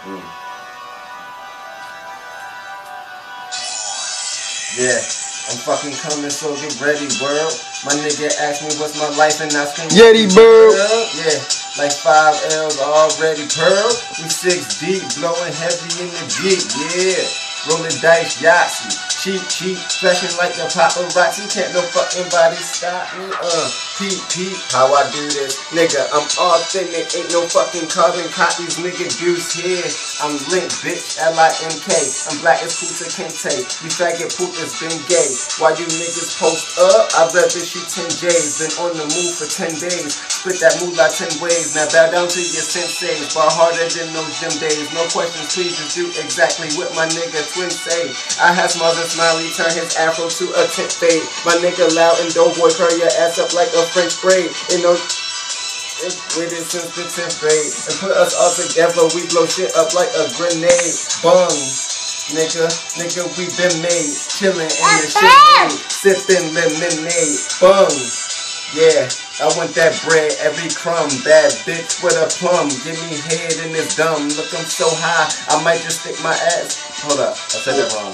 Yeah, I'm fucking coming, so get ready, world. My nigga asked me what's my life and I scream Yeti bird. Yeah, like 5 L's already pearl. We 6 deep, blowing heavy in the Jeep. Yeah, rolling dice, Yahtzee. Cheap, flashing like a paparazzi. Can't no fucking body stop me. Peep, how I do this. Nigga, I'm authentic. Ain't no fucking carbon copies. Nigga, deuce here. I'm Link, bitch. L-I-N-K. I'm black as Kuta Kente. You faggot poop has been gay. Why you niggas post up? I'd rather shoot 10 J's. Been on the move for 10 days. Split that moolah 10 ways. Now bow down to your senseis. Far harder than those gym days. No questions, please just do exactly what my nigga Twin say. I have smiles and Smiley turn his afro to a tent fade. My nigga loud and doughboy curl your ass up like a French braid. You know, with it since the 10th grade. And put us all together, we blow shit up like a grenade. Bung. Nigga, we been made. Chillin' in the shit, sippin' lemonade. Bung. Yeah, I want that bread, every crumb. Bad bitch with a plum. Give me head in this dumb. Look, I'm so high, I might just stick my ass. Hold up, I said it wrong.